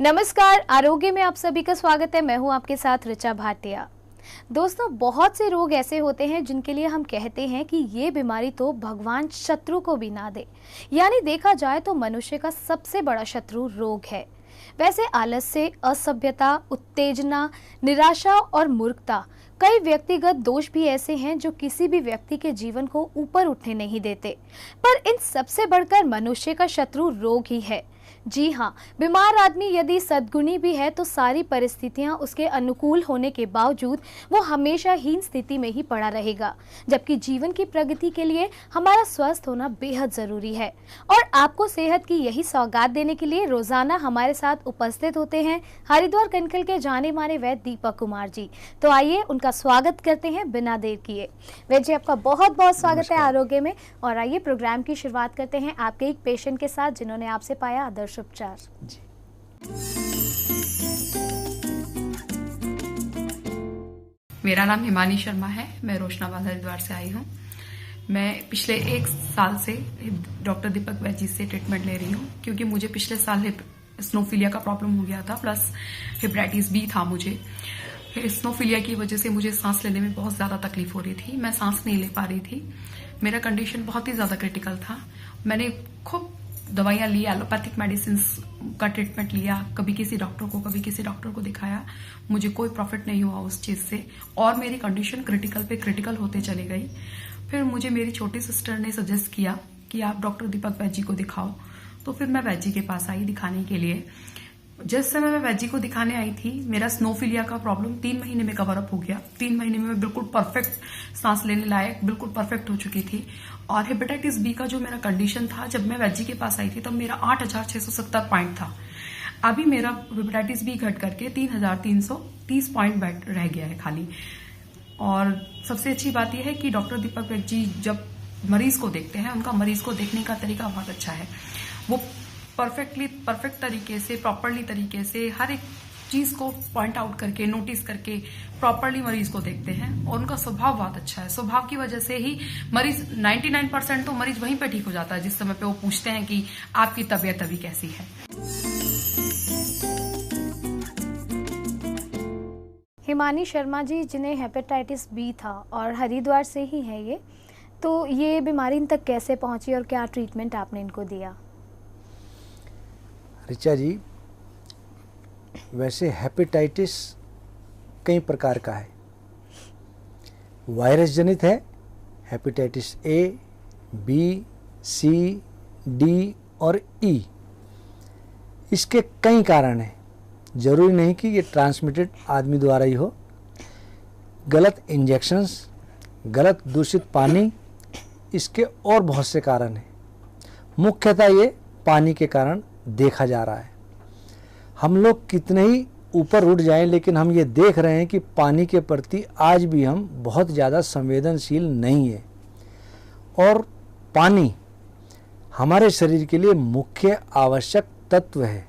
नमस्कार, आरोग्य में आप सभी का स्वागत है। मैं हूं आपके साथ ऋचा भाटिया। दोस्तों, बहुत से रोग ऐसे होते हैं जिनके लिए हम कहते हैं कि ये बीमारी तो भगवान शत्रु को भी ना दे। यानी देखा जाए तो मनुष्य का सबसे बड़ा शत्रु रोग है। वैसे आलस्य, असभ्यता, उत्तेजना, निराशा और मूर्खता, कई व्यक्तिगत दोष भी ऐसे हैं जो किसी भी व्यक्ति के जीवन को ऊपर उठने नहीं देते। पर इन सबसे बढ़कर मनुष्य का शत्रु रोग ही है। जी हाँ, बीमार आदमी यदि सद्गुणी भी है तो सारी परिस्थितियां उसके अनुकूल होने के बावजूद वो हमेशा हीन स्थिति में ही पड़ा रहेगा। जबकि जीवन की प्रगति के लिए हमारा स्वस्थ होना बेहद जरूरी है। और आपको सेहत की यही सौगात देने के लिए रोजाना हमारे साथ उपस्थित होते हैं हरिद्वार कनखल के जाने माने वैद्य दीपक कुमार जी। तो आइए उनका स्वागत करते हैं बिना देर किए। वैद्य जी, आपका बहुत बहुत स्वागत है आरोग्य में। और आइए प्रोग्राम की शुरुआत करते हैं आपके एक पेशेंट के साथ जिन्होंने आपसे पाया आदर्श उपचार। जी। मेरा नाम हिमानी शर्मा है। मैं रोशनाबाद हरिद्वार से आई हूँ। मैं पिछले 1 साल से डॉक्टर दीपक वैद्य जी से ट्रीटमेंट ले रही हूँ, क्योंकि मुझे पिछले साल स्नोफिलिया का प्रॉब्लम हो गया था, प्लस हेपेटाइटिस बी था मुझे। स्नोफिलिया की वजह से मुझे सांस लेने में बहुत ज्यादा तकलीफ हो रही थी। मैं सांस नहीं ले पा रही थी। मेरा कंडीशन बहुत ही ज्यादा क्रिटिकल था। मैंने खूब दवाइयां ली, एलोपैथिक मेडिसिन का ट्रीटमेंट लिया, कभी किसी डॉक्टर को कभी किसी डॉक्टर को दिखाया। मुझे कोई प्रॉफिट नहीं हुआ उस चीज से, और मेरी कंडीशन क्रिटिकल पे क्रिटिकल होते चली गई। फिर मुझे मेरी छोटी सिस्टर ने सजेस्ट किया कि आप डॉक्टर दीपक वैद्य जी को दिखाओ। तो फिर मैं वैद्य जी के पास आई दिखाने के लिए। जिस समय मैं वैद्य जी को दिखाने आई थी, मेरा स्नोफिलिया का प्रॉब्लम 3 महीने में कवर अप हो गया। 3 महीने में मैं बिल्कुल परफेक्ट, सांस लेने लायक बिल्कुल परफेक्ट हो चुकी थी। और हेपेटाइटिस बी का जो मेरा कंडीशन था, जब मैं वैद्य जी के पास आई थी तब मेरा 8,670 पॉइंट था। अभी मेरा हेपेटाइटिस बी घट करके 3,330 पॉइंट रह गया है खाली। और सबसे अच्छी बात यह है कि डॉक्टर दीपक वैद्य जी जब मरीज को देखते हैं, उनका मरीज को देखने का तरीका बहुत अच्छा है। वो परफेक्ट तरीके से, प्रॉपरली तरीके से हर एक चीज को पॉइंट आउट करके, नोटिस करके प्रॉपरली मरीज को देखते हैं। और उनका स्वभाव बहुत अच्छा है। स्वभाव की वजह से ही मरीज 99% तो मरीज वहीं पे ठीक हो जाता है, जिस समय पे वो पूछते हैं कि आपकी तबीयत अभी कैसी है। हिमानी शर्मा जी, जिन्हें हेपेटाइटिस बी था और हरिद्वार से ही है ये, तो ये बीमारी इन तक कैसे पहुंची और क्या ट्रीटमेंट आपने इनको दिया? ऋचा जी, वैसे हेपेटाइटिस कई प्रकार का है। वायरस जनित है, hepatitis A, B, C, D और ई। इसके कई कारण हैं। जरूरी नहीं कि ये ट्रांसमिटेड आदमी द्वारा ही हो। गलत इंजेक्शंस, गलत दूषित पानी, इसके और बहुत से कारण हैं। मुख्यतः ये पानी के कारण देखा जा रहा है। हम लोग कितने ही ऊपर उठ जाएं, लेकिन हम ये देख रहे हैं कि पानी के प्रति आज भी हम बहुत ज़्यादा संवेदनशील नहीं है। और पानी हमारे शरीर के लिए मुख्य आवश्यक तत्व है।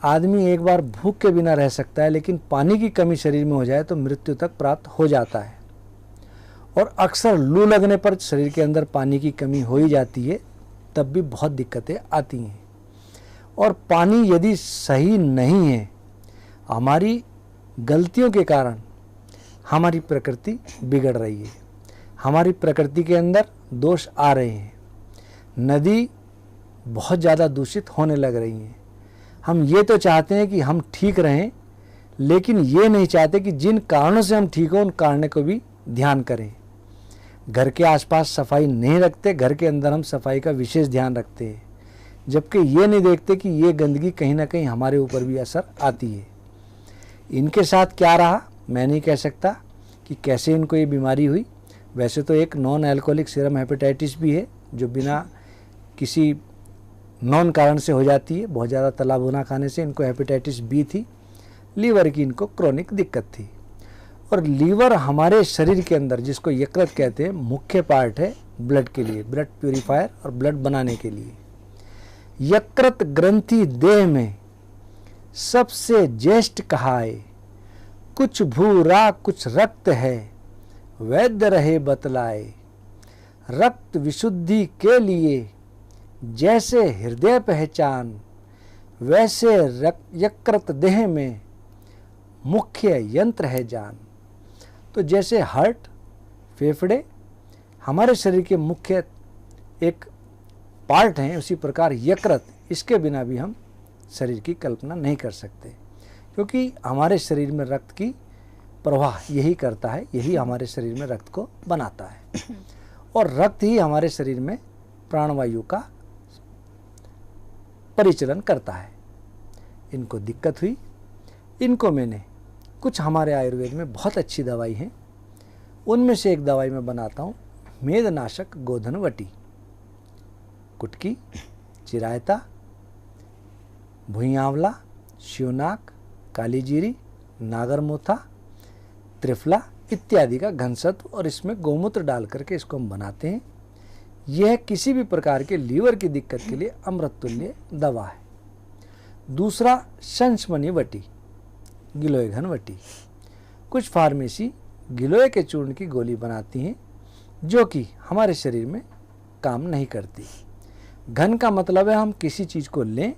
आदमी एक बार भूख के बिना रह सकता है, लेकिन पानी की कमी शरीर में हो जाए तो मृत्यु तक प्राप्त हो जाता है। और अक्सर लू लगने पर शरीर के अंदर पानी की कमी हो ही जाती है, तब भी बहुत दिक्कतें आती हैं। और पानी यदि सही नहीं है, हमारी गलतियों के कारण हमारी प्रकृति बिगड़ रही है। हमारी प्रकृति के अंदर दोष आ रहे हैं। नदी बहुत ज़्यादा दूषित होने लग रही हैं। हम ये तो चाहते हैं कि हम ठीक रहें, लेकिन ये नहीं चाहते कि जिन कारणों से हम ठीक हों उन कारणों को भी ध्यान करें। घर के आसपास सफाई नहीं रखते, घर के अंदर हम सफाई का विशेष ध्यान रखते हैं, जबकि ये नहीं देखते कि ये गंदगी कहीं ना कहीं हमारे ऊपर भी असर आती है। इनके साथ क्या रहा मैं नहीं कह सकता कि कैसे इनको ये बीमारी हुई। वैसे तो एक नॉन अल्कोहलिक सीरम हेपेटाइटिस भी है, जो बिना किसी नॉन कारण से हो जाती है। बहुत ज़्यादा तला भुना खाने से इनको हेपेटाइटिस बी थी। लीवर की इनको क्रोनिक दिक्कत थी। और लीवर हमारे शरीर के अंदर, जिसको यकृत कहते हैं, मुख्य पार्ट है ब्लड के लिए, ब्लड प्यूरिफायर और ब्लड बनाने के लिए। यकृत ग्रंथि देह में सबसे ज्येष्ठ कहाए, कुछ भूरा कुछ रक्त है, वैद्य रहे बतलाए। रक्त विशुद्धि के लिए जैसे हृदय पहचान, वैसे यकृत देह में मुख्य यंत्र है जान। तो जैसे हार्ट, फेफड़े हमारे शरीर के मुख्य एक पार्ट हैं, उसी प्रकार यकृत, इसके बिना भी हम शरीर की कल्पना नहीं कर सकते, क्योंकि हमारे शरीर में रक्त की प्रवाह यही करता है, यही हमारे शरीर में रक्त को बनाता है और रक्त ही हमारे शरीर में प्राणवायु का परिचालन करता है। इनको दिक्कत हुई, इनको मैंने कुछ हमारे आयुर्वेद में बहुत अच्छी दवाई हैं, उनमें से एक दवाई मैं बनाता हूँ, मेदनाशक गोधनवटी। कुटकी, चिरायता, भुई आंवला, शिवनाक, काली जीरी, नागरमोथा, त्रिफला इत्यादि का घनसत्व और इसमें गोमूत्र डाल करके इसको हम बनाते हैं। यह किसी भी प्रकार के लीवर की दिक्कत के लिए अमृत तुल्य दवा है। दूसरा, शंशमणि वटी, गिलोय घन वटी। कुछ फार्मेसी गिलोय के चूर्ण की गोली बनाती हैं जो कि हमारे शरीर में काम नहीं करती। घन का मतलब है हम किसी चीज़ को लें,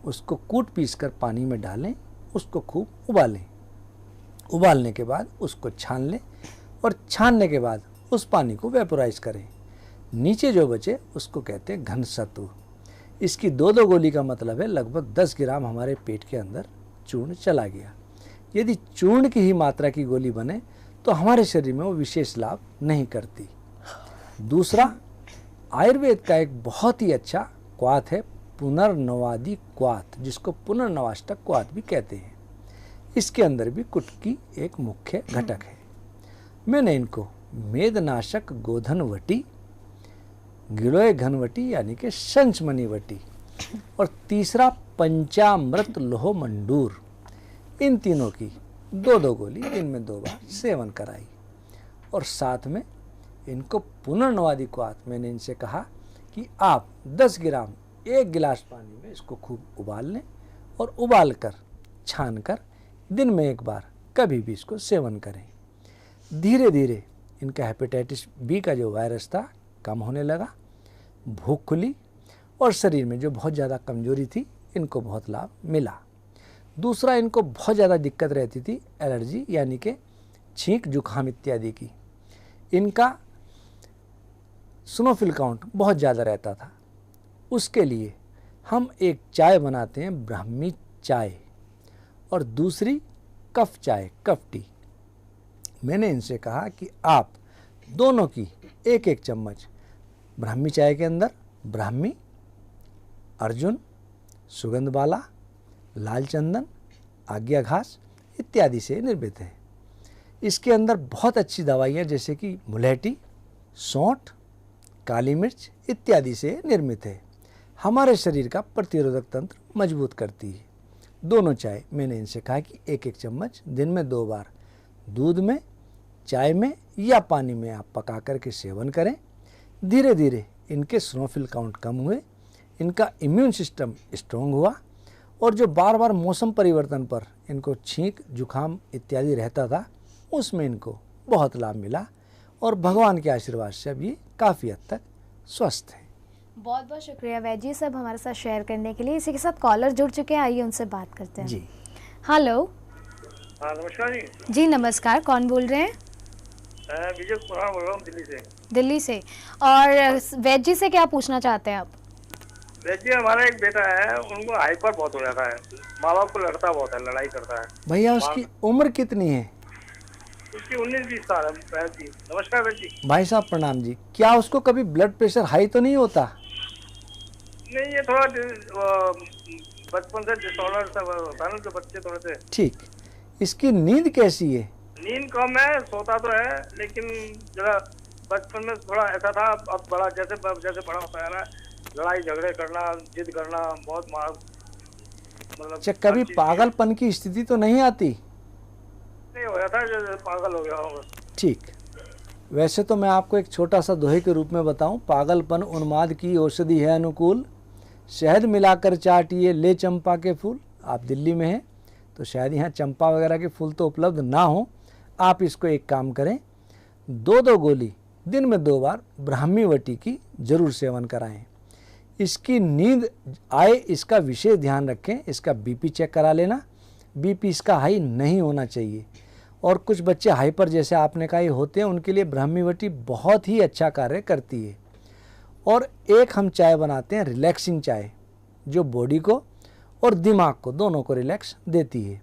उसको कूट पीस कर पानी में डालें, उसको खूब उबालें, उबालने के बाद उसको छान लें और छानने के बाद उस पानी को वेपोराइज करें, नीचे जो बचे उसको कहते हैं घन सत्व। इसकी 2-2 गोली का मतलब है लगभग 10 ग्राम हमारे पेट के अंदर चूर्ण चला गया। यदि चूर्ण की ही मात्रा की गोली बने तो हमारे शरीर में वो विशेष लाभ नहीं करती। दूसरा, आयुर्वेद का एक बहुत ही अच्छा क्वाथ है, पुनर्नवादी क्वाथ, जिसको पुनर्नवाष्टक क्वाथ भी कहते हैं। इसके अंदर भी कुटकी एक मुख्य घटक है। मैंने इनको मेदनाशक गोधनवटी, गिलोय घनवटी यानी कि शंशमणि वटी और तीसरा पंचामृत लोह मंडूर, इन तीनों की 2-2 गोली दिन में 2 बार सेवन कराई। और साथ में इनको पुनर्नवादी क्वाथ, मैंने इनसे कहा कि आप 10 ग्राम 1 गिलास पानी में इसको खूब उबाल लें और उबाल कर छान कर दिन में 1 बार कभी भी इसको सेवन करें। धीरे धीरे इनका हेपेटाइटिस बी का जो वायरस था कम होने लगा, भूख खुली और शरीर में जो बहुत ज़्यादा कमजोरी थी इनको बहुत लाभ मिला। दूसरा, इनको बहुत ज़्यादा दिक्कत रहती थी एलर्जी यानी कि छींक जुकाम इत्यादि की। इनका स्नोफिल काउंट बहुत ज़्यादा रहता था। उसके लिए हम एक चाय बनाते हैं, ब्राह्मी चाय, और दूसरी कफ चाय, कफ टी। मैंने इनसे कहा कि आप दोनों की 1-1 चम्मच ब्राह्मी चाय के अंदर ब्राह्मी, अर्जुन, सुगंध बाला, लाल चंदन, आज्ञा घास इत्यादि से निर्मित है। इसके अंदर बहुत अच्छी दवाइयाँ जैसे कि मुलेठी, सौंठ, काली मिर्च इत्यादि से निर्मित है। हमारे शरीर का प्रतिरोधक तंत्र मजबूत करती है। दोनों चाय मैंने इनसे कहा कि 1-1 चम्मच दिन में 2 बार दूध में, चाय में या पानी में आप पका करके सेवन करें। धीरे धीरे इनके स्नोफिल काउंट कम हुए, इनका इम्यून सिस्टम स्ट्रॉन्ग हुआ और जो बार बार मौसम परिवर्तन पर इनको छींक जुखाम इत्यादि रहता था उसमें इनको बहुत लाभ मिला और भगवान के आशीर्वाद से अब ये काफ़ी हद तक स्वस्थ है। बहुत बहुत शुक्रिया वैद्य जी सब हमारे साथ शेयर करने के लिए। इसी के साथ कॉलर जुड़ चुके हैं, आइए उनसे बात करते हैं। जी हेलो। हाँ नमस्कार जी। जी नमस्कार, कौन बोल रहे हैं? मैं विजय कुमार बोल रहा हूँ दिल्ली से। दिल्ली से। और वैद्य जी से क्या पूछना चाहते हैं आप? वैद्य जी, हमारा एक बेटा है, उनको हाइपर बहुत हो जाता है, माँ बाप को लड़ता बहुत है, लड़ाई करता है। भैया उसकी उम्र कितनी है? उसकी 19-20 साल है। वैद्य जी नमस्कार। वैद्य जी भाई साहब प्रणाम जी। क्या उसको कभी ब्लड प्रेशर हाई तो नहीं होता? नहीं, ये थोड़ा बचपन से डिसऑर्डर सा होता है ना, जो बच्चे थोड़े से। ठीक। इसकी नींद कैसी है? नींद कम है, सोता तो है लेकिन जरा बचपन में थोड़ा ऐसा था। अब बड़ा जैसे बड़ा होता है ना, लड़ाई झगड़े करना, जिद करना, बहुत मार मतलब। अच्छा, कभी पागलपन की स्थिति तो नहीं आती? नहीं हो जाता है, जैसे पागल हो गया होगा। ठीक। वैसे तो मैं आपको एक छोटा सा दोहे के रूप में बताऊं, पागलपन उन्माद की औषधि है अनुकूल, शहद मिलाकर चाटिए ले चंपा के फूल। आप दिल्ली में हैं तो शायद यहाँ चंपा वगैरह के फूल तो उपलब्ध ना हो। आप इसको एक काम करें, 2-2 गोली दिन में 2 बार ब्राह्मी वटी की जरूर सेवन कराएं। इसकी नींद आए इसका विशेष ध्यान रखें। इसका बीपी चेक करा लेना, बीपी इसका हाई नहीं होना चाहिए। और कुछ बच्चे हाइपर जैसे आपने कहा होते हैं, उनके लिए ब्राह्मीवटी बहुत ही अच्छा कार्य करती है। और एक हम चाय बनाते हैं रिलैक्सिंग चाय, जो बॉडी को और दिमाग को दोनों को रिलैक्स देती है,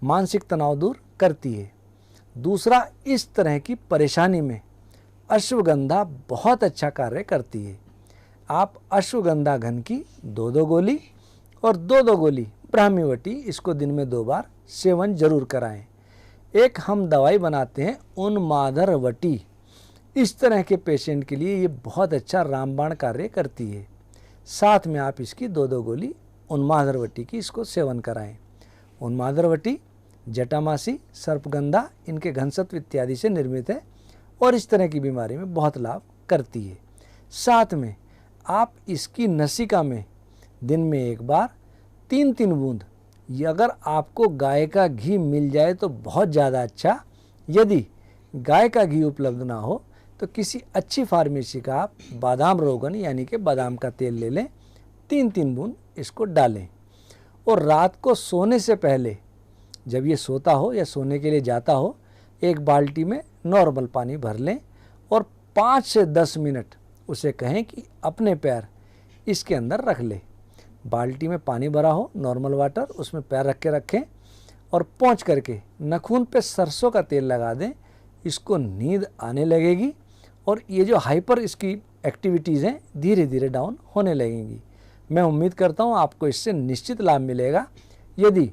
मानसिक तनाव दूर करती है। दूसरा, इस तरह की परेशानी में अश्वगंधा बहुत अच्छा कार्य करती है। आप अश्वगंधा घन की 2-2 गोली और 2-2 गोली ब्राह्मीवटी, इसको दिन में 2 बार सेवन जरूर कराएं। एक हम दवाई बनाते हैं उन्मादरवटी, इस तरह के पेशेंट के लिए ये बहुत अच्छा रामबाण कार्य करती है। साथ में आप इसकी 2-2 गोली उन्मादरवटी की इसको सेवन कराएं। उन्मादरवटी जटामासी, सर्पगंधा, इनके घनसत्व इत्यादि से निर्मित है और इस तरह की बीमारी में बहुत लाभ करती है। साथ में आप इसकी नसिका में दिन में 1 बार 3-3 बूंद, ये अगर आपको गाय का घी मिल जाए तो बहुत ज़्यादा अच्छा। यदि गाय का घी उपलब्ध ना हो तो किसी अच्छी फार्मेसी का आप बादाम रोगन यानी कि बादाम का तेल ले लें, 3-3 बूंद इसको डालें। और रात को सोने से पहले जब ये सोता हो या सोने के लिए जाता हो, 1 बाल्टी में नॉर्मल पानी भर लें और 5 से 10 मिनट उसे कहें कि अपने पैर इसके अंदर रख ले। बाल्टी में पानी भरा हो, नॉर्मल वाटर, उसमें पैर रख के रखें और पोंछ करके नाखून पे सरसों का तेल लगा दें। इसको नींद आने लगेगी और ये जो हाइपर इसकी एक्टिविटीज़ हैं धीरे धीरे डाउन होने लगेंगी। मैं उम्मीद करता हूँ आपको इससे निश्चित लाभ मिलेगा। यदि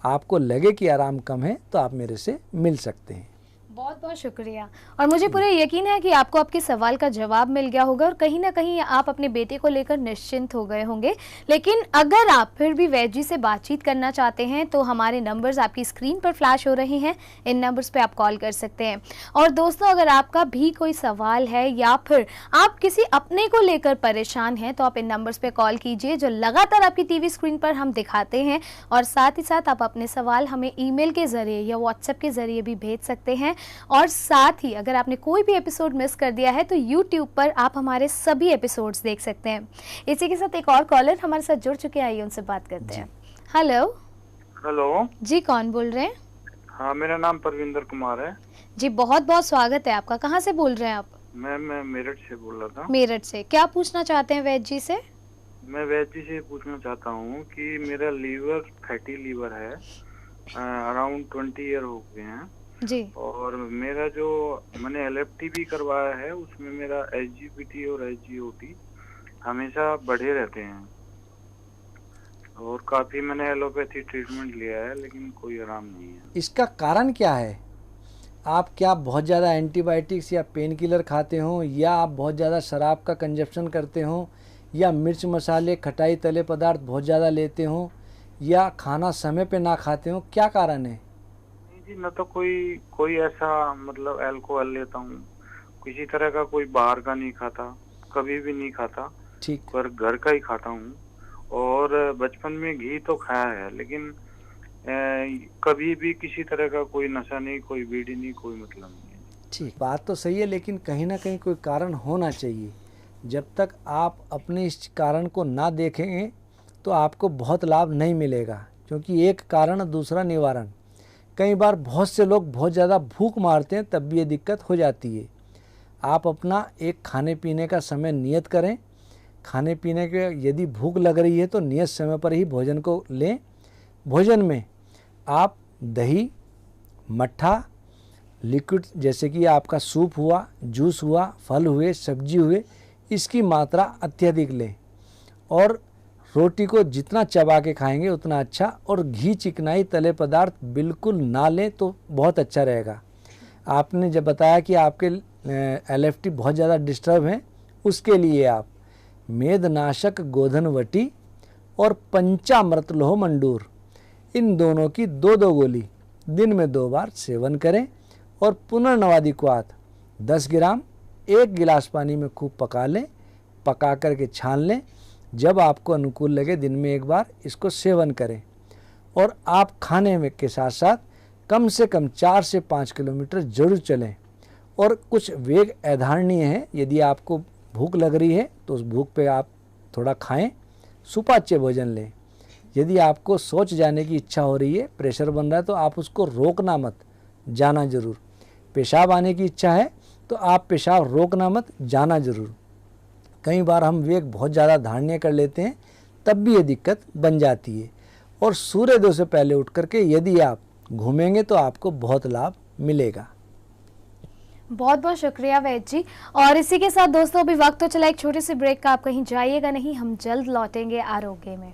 आपको लगे कि आराम कम है तो आप मेरे से मिल सकते हैं। बहुत बहुत शुक्रिया। और मुझे पूरा यकीन है कि आपको आपके सवाल का जवाब मिल गया होगा और कहीं ना कहीं आप अपने बेटे को लेकर निश्चिंत हो गए होंगे। लेकिन अगर आप फिर भी वैद्य जी से बातचीत करना चाहते हैं तो हमारे नंबर्स आपकी स्क्रीन पर फ्लैश हो रहे हैं, इन नंबर्स पे आप कॉल कर सकते हैं। और दोस्तों, अगर आपका भी कोई सवाल है या फिर आप किसी अपने को लेकर परेशान हैं तो आप इन नंबर्स पे कॉल कीजिए जो लगातार आपकी टीवी स्क्रीन पर हम दिखाते हैं। और साथ ही साथ आप अपने सवाल हमें ईमेल के ज़रिए या व्हाट्सएप के ज़रिए भी भेज सकते हैं। और साथ ही अगर आपने कोई भी एपिसोड मिस कर दिया है तो YouTube पर आप हमारे सभी एपिसोड्स देख सकते हैं। इसी के साथ एक और कॉलर हमारे साथ जुड़ चुके हैं, आइए उनसे बात करते हैं। हेलो। हेलो जी, कौन बोल रहे हैं? हाँ, मेरा नाम परविंदर कुमार है जी, बहुत बहुत स्वागत है आपका। कहाँ से बोल रहे हैं आप? मैं मेरठ से बोल रहा था। मेरठ से। क्या पूछना चाहते हैं वैद्य जी से? मैं वैद्य जी से पूछना चाहता हूँ कि मेरा लीवर फैटी लीवर है, अराउंड 20 ईयर हो गए हैं जी। और मेरा जो मैंने LFT भी करवाया है उसमें मेरा SGPT और SGOT हमेशा बढ़े रहते हैं और काफी मैंने एलोपैथी ट्रीटमेंट लिया है लेकिन कोई आराम नहीं है। इसका कारण क्या है? आप क्या बहुत ज़्यादा एंटीबायोटिक्स या पेन किलर खाते हो, या आप बहुत ज़्यादा शराब का कंजप्शन करते हो, या मिर्च मसाले खटाई तले पदार्थ बहुत ज़्यादा लेते हो, या खाना समय पे ना खाते हो? क्या कारण है? नहीं जी, न तो कोई ऐसा मतलब अल्कोहल लेता हूँ, किसी तरह का कोई बाहर का नहीं खाता, कभी भी नहीं खाता, ठीक, पर घर का ही खाता हूँ। और बचपन में घी तो खाया है लेकिन कभी भी किसी तरह का कोई नशा नहीं, कोई बीड़ी नहीं, कोई मतलब नहीं है। ठीक, बात तो सही है, लेकिन कहीं ना कहीं कोई कारण होना चाहिए। जब तक आप अपने इस कारण को ना देखेंगे तो आपको बहुत लाभ नहीं मिलेगा, क्योंकि एक कारण दूसरा निवारण। कई बार बहुत से लोग बहुत ज़्यादा भूख मारते हैं तब भी ये दिक्कत हो जाती है। आप अपना एक खाने पीने का समय नियत करें। खाने पीने के यदि भूख लग रही है तो नियत समय पर ही भोजन को लें। भोजन में आप दही, मट्ठा, लिक्विड जैसे कि आपका सूप हुआ, जूस हुआ, फल हुए, सब्जी हुए, इसकी मात्रा अत्यधिक लें। और रोटी को जितना चबा के खाएंगे उतना अच्छा। और घी, चिकनाई, तले पदार्थ बिल्कुल ना लें तो बहुत अच्छा रहेगा। आपने जब बताया कि आपके LFT बहुत ज़्यादा डिस्टर्ब हैं, उसके लिए आप मेदनाशक गोधनवटी और पंचामृत लोह मंडूर, इन दोनों की 2-2 गोली दिन में 2 बार सेवन करें। और पुनर्नवादिक्वात 10 ग्राम 1 गिलास पानी में खूब पका लें, पका करके छान लें। जब आपको अनुकूल लगे दिन में 1 बार इसको सेवन करें। और आप खाने में के साथ साथ कम से कम 4 से 5 किलोमीटर जरूर चलें। और कुछ वेग अधारणीय है, यदि आपको भूख लग रही है तो उस भूख पे आप थोड़ा खाएं, सुपाच्य भोजन लें। यदि आपको शौच जाने की इच्छा हो रही है, प्रेशर बन रहा है, तो आप उसको रोकना मत, जाना जरूर। पेशाब आने की इच्छा है तो आप पेशाब रोकना मत, जाना जरूर। कई बार हम वेग बहुत ज़्यादा धारणीय कर लेते हैं, तब भी ये दिक्कत बन जाती है। और सूर्योदय से पहले उठ करके यदि आप घूमेंगे तो आपको बहुत लाभ मिलेगा। बहुत बहुत शुक्रिया वैद्य जी। और इसी के साथ दोस्तों अभी वक्त तो चला एक छोटे से ब्रेक का, आप कहीं जाइएगा नहीं, हम जल्द लौटेंगे आरोग्य में।